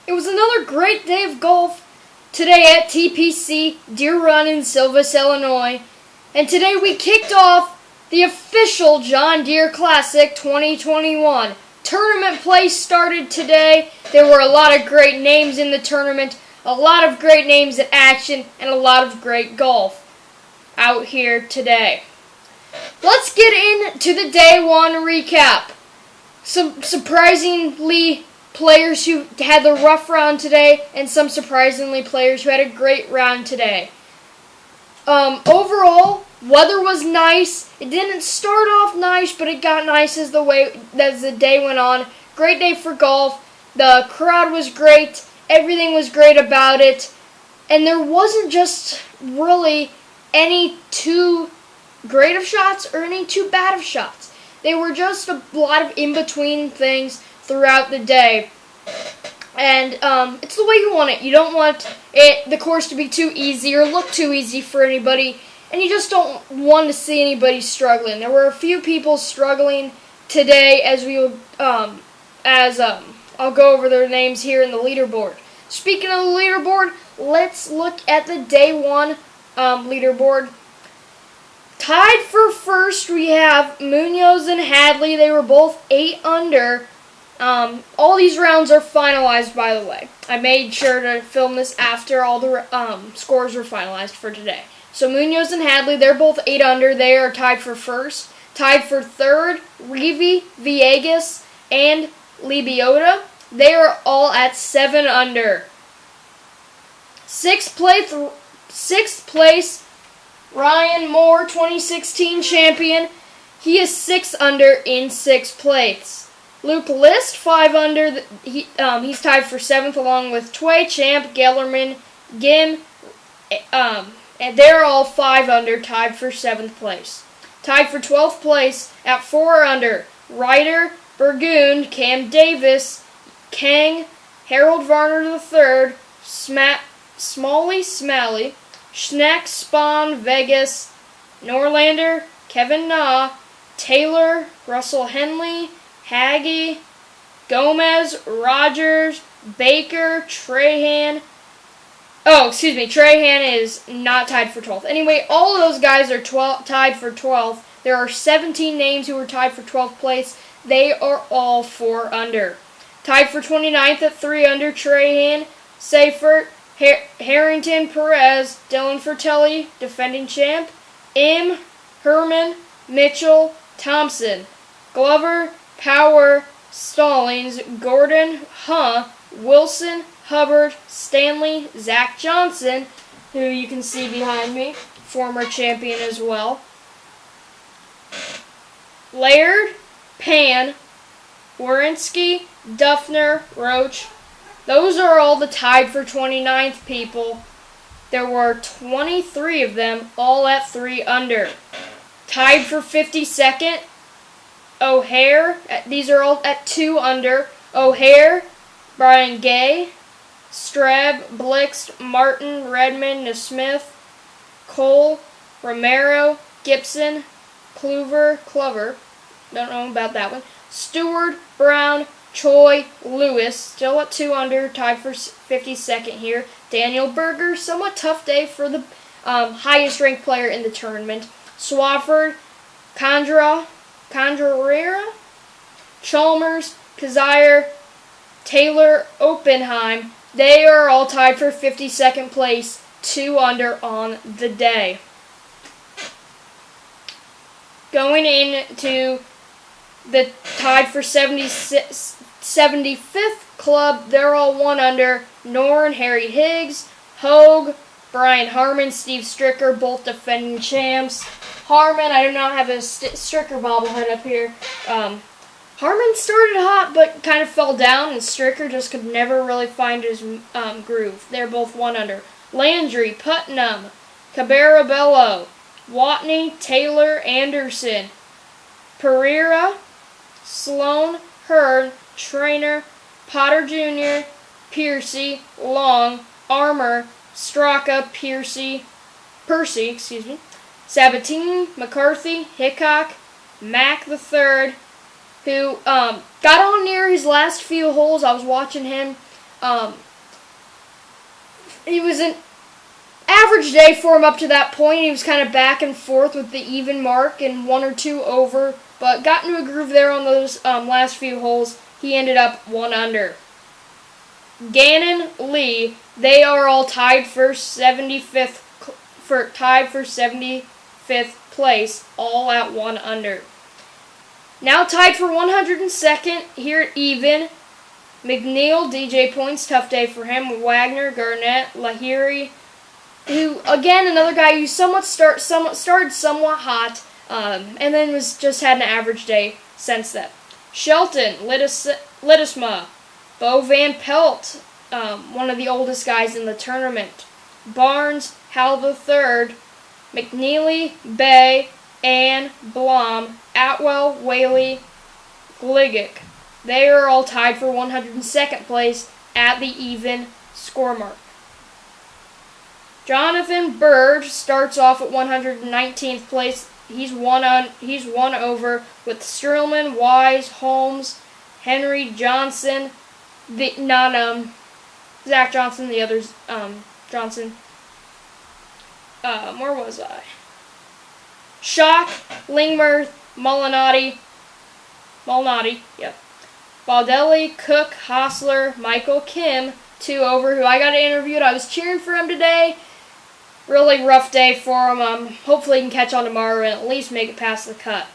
It was another great day of golf today at TPC Deere Run in Silvis, Illinois. And today we kicked off the official John Deere Classic 2021. Tournament play started today. There were a lot of great names in the tournament, a lot of great names in action, and a lot of great golf out here today. Let's get into the day one recap. Some surprisingly players who had the rough round today, and some surprisingly players who had a great round today. Overall, weather was nice. It didn't start off nice, but it got nice as the day went on. Great day for golf. The crowd was great. Everything was great about it. And there wasn't just really any too great of shots or any too bad of shots. They were just a lot of in-between things throughout the day. And it's the way you want it. You don't want the course to be too easy or look too easy for anybody. And you just don't want to see anybody struggling. There were a few people struggling today I'll go over their names here in the leaderboard. Speaking of the leaderboard, let's look at the day one leaderboard. Tied for first, we have Munoz and Hadley. They were both 8 under. All these rounds are finalized, by the way. I made sure to film this after all the scores were finalized for today. So Munoz and Hadley, they're both 8 under. They are tied for first. Tied for third, Reeve, Villegas, and Libiota. They are all at 7 under. Sixth place, Ryan Moore, 2016 champion. He is 6 under in 6th place. Luke List, 5 under. He's tied for 7th along with Tway, Champ, Gellerman, Gim, and they're all 5 under, tied for 7th place. Tied for 12th place at 4 under, Ryder, Burgoon, Cam Davis, Kang, Harold Varner III, Smalley, Schneck, Spawn, Vegas, Norlander, Kevin Na, Taylor, Russell Henley, Haggy, Gomez, Rogers, Baker, Trahan. Trahan is not tied for 12th. Anyway, all of those guys are tied for 12th. There are 17 names who are tied for 12th place. They are all 4 under. Tied for 29th at 3 under, Trahan, Seifert, Harrington, Perez, Dylan Fratelli, defending champ, M, Herman, Mitchell, Thompson, Glover, Power, Stallings, Gordon, Wilson, Hubbard, Stanley, Zach Johnson, who you can see behind me, former champion as well, Laird, Pan, Warinsky, Duffner, Roach. Those are all the tied for 29th people. There were 23 of them, all at 3 under. Tied for 52nd, O'Hare. These are all at 2 under. O'Hare, Brian Gay, Streb, Blixt, Martin, Redmond, Nesmith, Cole, Romero, Gibson, Clover, don't know about that one, Stewart, Brown, Choi, Lewis, still at 2 under, tied for 52nd here. Daniel Berger, somewhat tough day for the highest ranked player in the tournament. Swafford, Conjurera, Chalmers, Kazire, Taylor, Oppenheim. They are all tied for 52nd place, 2 under on the day. Going into the tied for 75th club, they're all 1 under. Norn, Harry Higgs, Hogue, Brian Harmon, Steve Stricker, both defending champs. Harmon, I do not have a Stricker bobblehead up here. Harmon started hot but kind of fell down, and Stricker just could never really find his groove. They're both 1 under. Landry, Putnam, Cabarabello, Watney, Taylor, Anderson, Pereira, Sloan, Hearn, Trainer, Potter Jr., Piercy, Long, Armour, Straka, Percy, Sabatini, McCarthy, Hickok, Mac III, who got on near his last few holes. I was watching him. It was an average day for him up to that point. He was kind of back and forth with the even mark and 1 or 2 over, but got into a groove there on those last few holes. He ended up 1 under. Gannon, Lee, they are all tied for 75th place, all at 1 under. Now tied for 102nd here at even. McNeil, DJ Points, tough day for him. Wagner, Garnett, Lahiri, who, again, another guy who started somewhat hot, and then just had an average day since then. Shelton, Lidisma, Bo Van Pelt, one of the oldest guys in the tournament. Barnes, Hal III, McNeely, Bay, Ann, Blom, Atwell, Whaley, Gligic. They are all tied for 102nd place at the even score mark. Jonathan Bird starts off at 119th place. He's one over with Sterlman, Wise, Holmes, Henry Johnson, Zach Johnson, the others Johnson. Where was I? Schock, Lingmer, Molinati, yep. Baldelli, Cook, Hostler, Michael Kim, 2 over, who I got interviewed. I was cheering for him today. Really rough day for him. Hopefully he can catch on tomorrow and at least make it past the cut.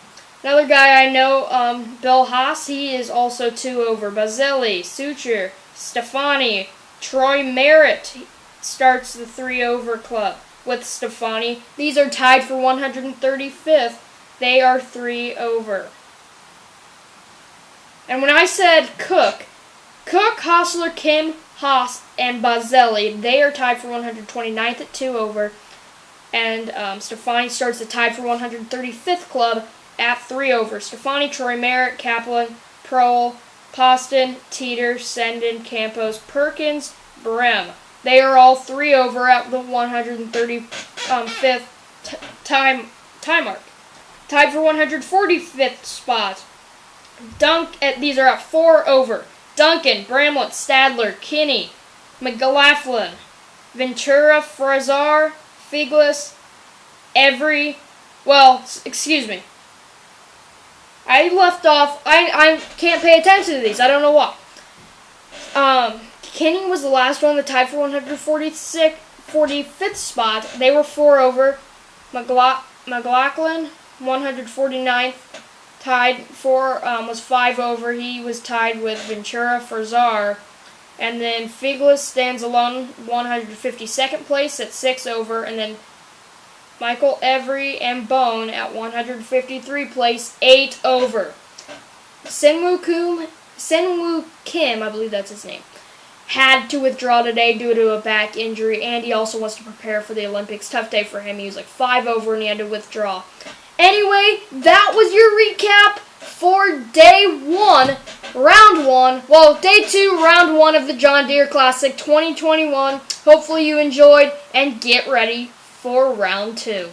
Another guy I know, Bill Haas, he is also 2 over. Bazzelli, Suture, Stefani, Troy Merritt starts the 3 over club with Stefani. These are tied for 135th. They are 3 over. And when I said Cook, Hostler, Kim, Haas, and Bazzelli, they are tied for 129th at 2 over. And Stefani starts the tied for 135th club at 3 over. Stefani, Troy Merritt, Kaplan, Prohl, Poston, Teeter, Senden, Campos, Perkins, Brem. They are all 3 over at the 135th time mark. Tied for 145th spot. These are at 4 over. Duncan, Bramlett, Stadler, Kinney, McLaughlin, Ventura, Frazar, Figlis, excuse me. I left off, I can't pay attention to these. I don't know why. Kinney was the last one that tied for 145th spot. They were 4 over. McLaughlin, 149th. Tied for, was 5 over. He was tied with Ventura, Frazar. And then Figlis stands alone, 152nd place at 6 over. And then Michael Every and Bone at 153 place, 8 over. Senwoo Kim, I believe that's his name, had to withdraw today due to a back injury, and he also wants to prepare for the Olympics. Tough day for him. He was like 5 over and he had to withdraw. Anyway, that was your recap for day 1, round 1. Well, day 2, round 1 of the John Deere Classic 2021. Hopefully you enjoyed, and get ready for round 2.